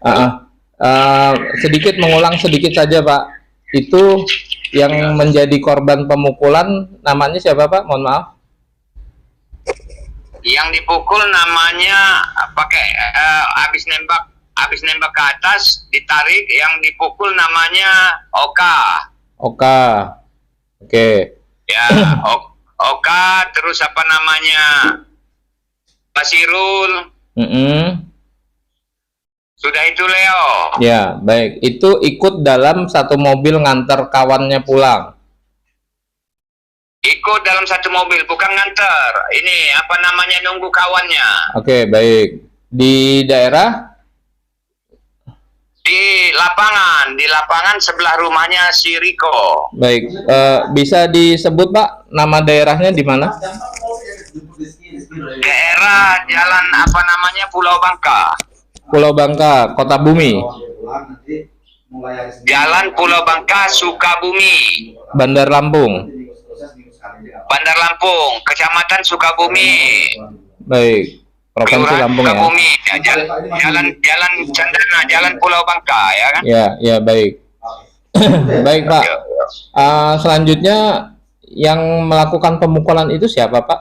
Ah, ah. Sedikit mengulang sedikit saja Pak. Itu yang menjadi korban pemukulan namanya siapa Pak? Mohon maaf. Yang dipukul namanya pakai habis nembak ke atas ditarik, yang dipukul namanya Oka. Oka. Oke. Ya, Oka, terus apa namanya? Basirul. Sudah itu Leo. Ya, baik. Itu ikut dalam satu mobil ngantar kawannya pulang. Ikut dalam satu mobil, bukan nganter. Ini apa namanya, nunggu kawannya. Oke, baik. Di daerah? Di lapangan sebelah rumahnya si Riko. Baik. Bisa disebut Pak nama daerahnya di mana? Daerah jalan apa namanya, Pulau Bangka. Pulau Bangka, Kota Bumi. Jalan Pulau Bangka, Sukabumi. Bandar Lampung. Bandar Lampung, Kecamatan Sukabumi. Baik. Provinsi Lampung ya. Sukabumi. Jalan Cendana, Jalan Pulau Bangka ya kan? Ya, ya baik. Baik Pak. Selanjutnya yang melakukan pemukulan itu siapa Pak?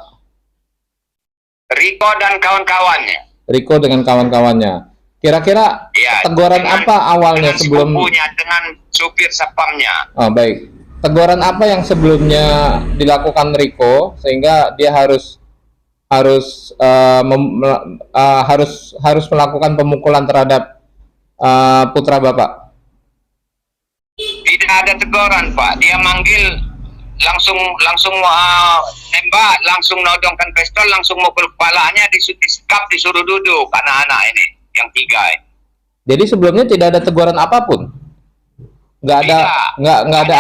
Riko dan kawan-kawannya. Riko dengan kawan-kawannya. Kira-kira ya, teguran apa awalnya sebelum dengan supir sapamnya? Oh, baik. Teguran apa yang sebelumnya dilakukan Riko sehingga dia harus melakukan pemukulan terhadap putra Bapak? Tidak ada teguran Pak. Dia manggil langsung nembak, langsung nodongkan pistol, langsung mukul kepalanya, disekap, disuruh duduk anak-anak ini yang tiga. Jadi sebelumnya tidak ada teguran apapun, nggak ada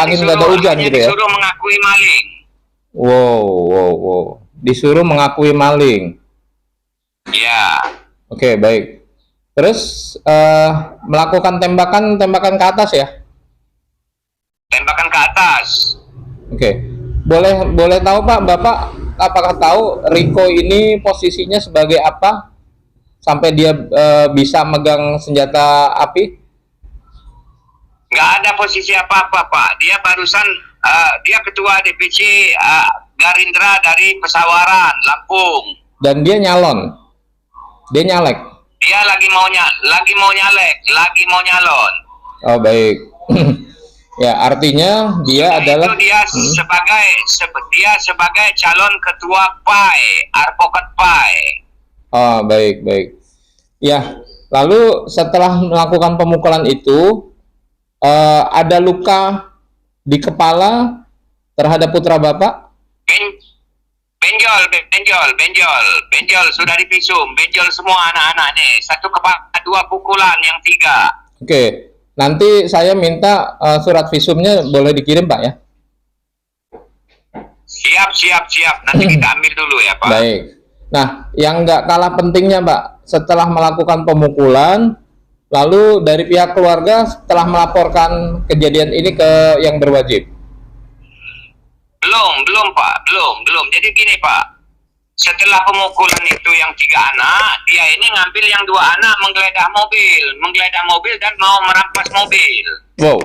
angin, nggak ada hujan gitu ya? Disuruh mengakui maling. Wow. Disuruh mengakui maling. Ya. Oke, baik. Terus melakukan tembakan ke atas ya? Tembakan ke atas. Oke. Boleh tahu Pak, Bapak apakah tahu Riko ini posisinya sebagai apa sampai dia bisa megang senjata api? Nggak ada posisi apa-apa Pak. Dia barusan dia ketua DPC Gerindra dari Pesawaran, Lampung. Dan dia nyalon. Dia nyalek. Dia lagi mau nyalon. Oh, baik. Ya, artinya dia adalah dia sebagai calon ketua PAI, Advokat PAI. Oh, baik. Ya, lalu setelah melakukan pemukulan itu ada luka di kepala terhadap putra Bapak? Benjol sudah divisum, benjol semua anak-anak nih. Satu kepala, 2 pukulan, yang 3. Oke, nanti saya minta surat visumnya boleh dikirim Pak ya? Siap. Nanti kita ambil dulu ya Pak. Baik. Nah, yang nggak kalah pentingnya Pak, setelah melakukan pemukulan, lalu dari pihak keluarga setelah melaporkan kejadian ini ke yang berwajib? Belum Pak, belum. Jadi gini Pak, setelah pemukulan itu yang 3 anak, dia ini ngambil yang 2 anak, menggeledah mobil dan mau merampas mobil. Wow,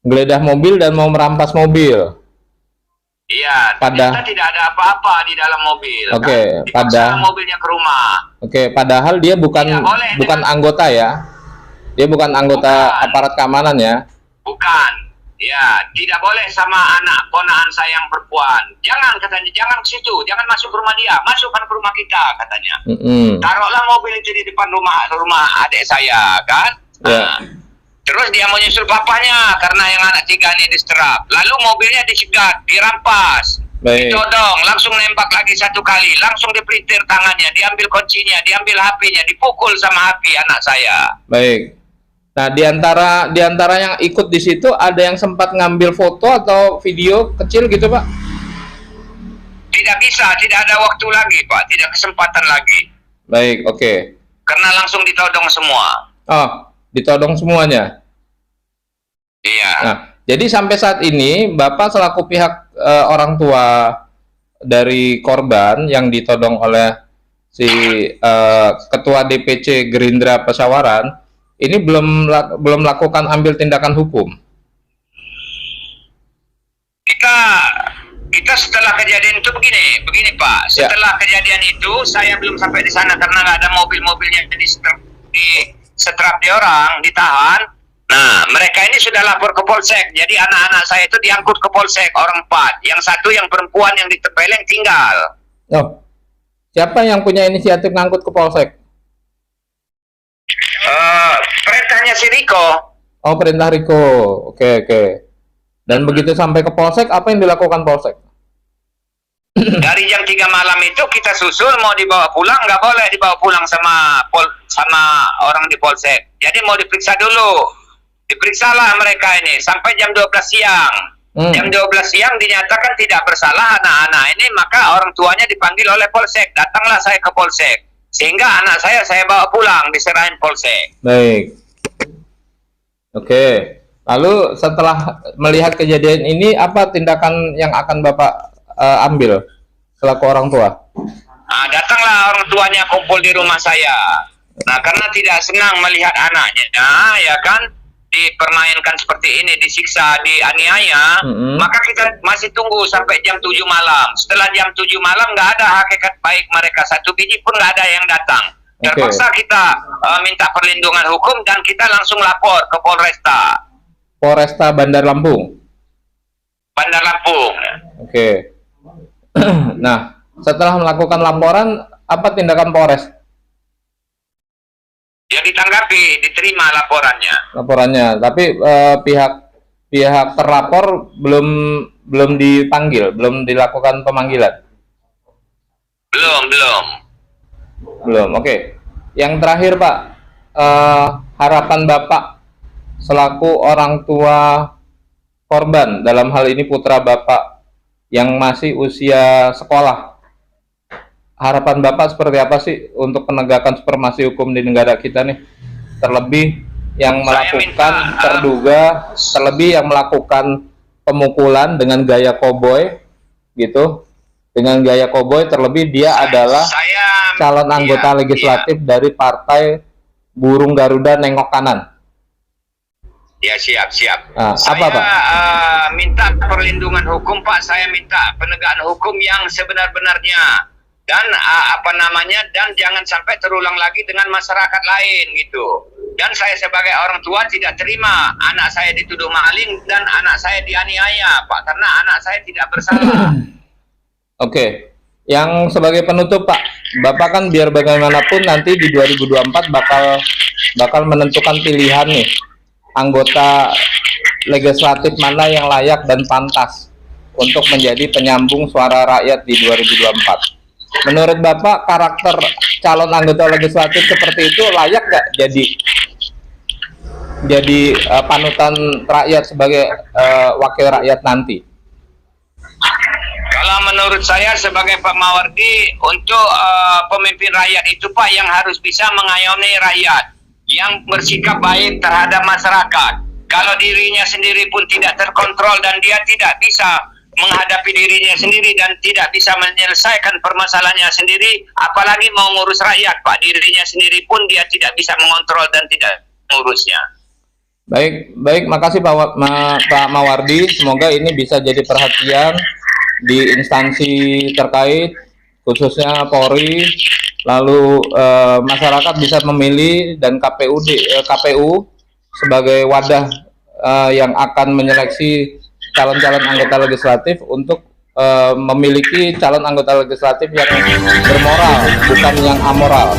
menggeledah mobil dan mau merampas mobil. Iya, ternyata tidak ada apa-apa di dalam mobil. Oke, padahal mobilnya ke rumah. Oke, padahal dia bukan anggota ya. Dia bukan anggota aparat keamanan ya. Bukan. Ya, tidak boleh sama anak ponakan saya yang perempuan. Jangan, katanya, jangan ke situ, jangan masuk ke rumah dia, masukkan ke rumah kita, katanya. Taruhlah mobil itu di depan rumah adik saya, kan? Nah, terus dia mau nyusul papanya karena yang anak 3 ini diserap. Lalu mobilnya dicegat, dirampas, ditodong, langsung nembak lagi 1 kali, langsung dipelintir tangannya, diambil kuncinya, diambil HP-nya, dipukul sama HP anak saya. Baik. Nah, diantara yang ikut di situ ada yang sempat ngambil foto atau video kecil gitu Pak? Tidak bisa, tidak ada waktu lagi Pak, tidak kesempatan lagi. Baik, oke. Karena langsung ditodong semua. Oh, ditodong semuanya? Iya. Nah, jadi sampai saat ini Bapak selaku pihak orang tua dari korban yang ditodong oleh si Ketua DPC Gerindra Pesawaran, ini belum melakukan ambil tindakan hukum. Kita setelah kejadian itu begini Pak. Setelah kejadian itu saya belum sampai di sana karena nggak ada mobil-mobilnya di setrap di orang ditahan. Nah, mereka ini sudah lapor ke polsek. Jadi anak-anak saya itu diangkut ke polsek, orang 4. Yang satu yang perempuan yang ditempeleng tinggal. Oh, siapa yang punya inisiatif ngangkut ke polsek? Perintahnya si Riko. Oh, perintah Riko. Oke. Dan begitu sampai ke polsek, apa yang dilakukan polsek? Dari jam 3 malam itu kita susul mau dibawa pulang, nggak boleh dibawa pulang sama orang di polsek. Jadi mau diperiksa dulu. Diperiksalah mereka ini sampai jam 12 siang. Jam 12 siang dinyatakan tidak bersalah anak-anak ini, maka orang tuanya dipanggil oleh polsek. Datanglah saya ke polsek. Sehingga anak saya bawa pulang, diserahin polsek. Baik. Oke. Lalu setelah melihat kejadian ini, apa tindakan yang akan Bapak ambil selaku orang tua? Nah, datanglah orang tuanya kumpul di rumah saya. Nah, karena tidak senang melihat anaknya, ya kan, dipermainkan seperti ini, disiksa, dianiaya, maka kita masih tunggu sampai jam 7 malam. Setelah jam 7 malam nggak ada hakikat baik mereka, satu biji pun nggak ada yang datang. Terpaksa kita minta perlindungan hukum dan kita langsung lapor ke Polresta Bandar Lampung. Bandar Lampung. Oke. Nah, setelah melakukan laporan, apa tindakan Polres? Ya ditanggapi, diterima Laporannya, tapi pihak terlapor belum dipanggil, belum dilakukan pemanggilan. Belum. Oke. Yang terakhir Pak, harapan Bapak selaku orang tua korban, dalam hal ini putra Bapak yang masih usia sekolah. Harapan Bapak seperti apa sih untuk penegakan supremasi hukum di negara kita nih? Terlebih yang melakukan pemukulan dengan gaya koboi gitu. Dengan gaya koboi, terlebih dia adalah calon anggota legislatif dari Partai Burung Garuda Nengok Kanan. Ya, siap. Apa Pak? Minta perlindungan hukum Pak. Saya minta penegakan hukum yang sebenar-benarnya. Dan dan jangan sampai terulang lagi dengan masyarakat lain gitu. Dan saya sebagai orang tua tidak terima anak saya dituduh maling dan anak saya dianiaya Pak, karena anak saya tidak bersalah. Oke. Yang sebagai penutup Pak, Bapak kan biar bagaimanapun nanti di 2024 bakal menentukan pilihan nih, anggota legislatif mana yang layak dan pantas untuk menjadi penyambung suara rakyat di 2024. Menurut Bapak, karakter calon anggota legislatif seperti itu layak nggak jadi panutan rakyat sebagai wakil rakyat nanti? Kalau menurut saya sebagai Pak Mawardi, untuk pemimpin rakyat itu Pak yang harus bisa mengayomi rakyat, yang bersikap baik terhadap masyarakat. Kalau dirinya sendiri pun tidak terkontrol dan dia tidak bisa menghadapi dirinya sendiri dan tidak bisa menyelesaikan permasalahannya sendiri, apalagi mau ngurus rakyat Pak. Dirinya sendiri pun dia tidak bisa mengontrol dan tidak mengurusnya. Baik, makasih Pak Mawardi. Semoga ini bisa jadi perhatian di instansi terkait, khususnya Polri, lalu masyarakat bisa memilih, dan KPU sebagai wadah yang akan menyeleksi calon-calon anggota legislatif untuk memiliki calon anggota legislatif yang bermoral, bukan yang amoral.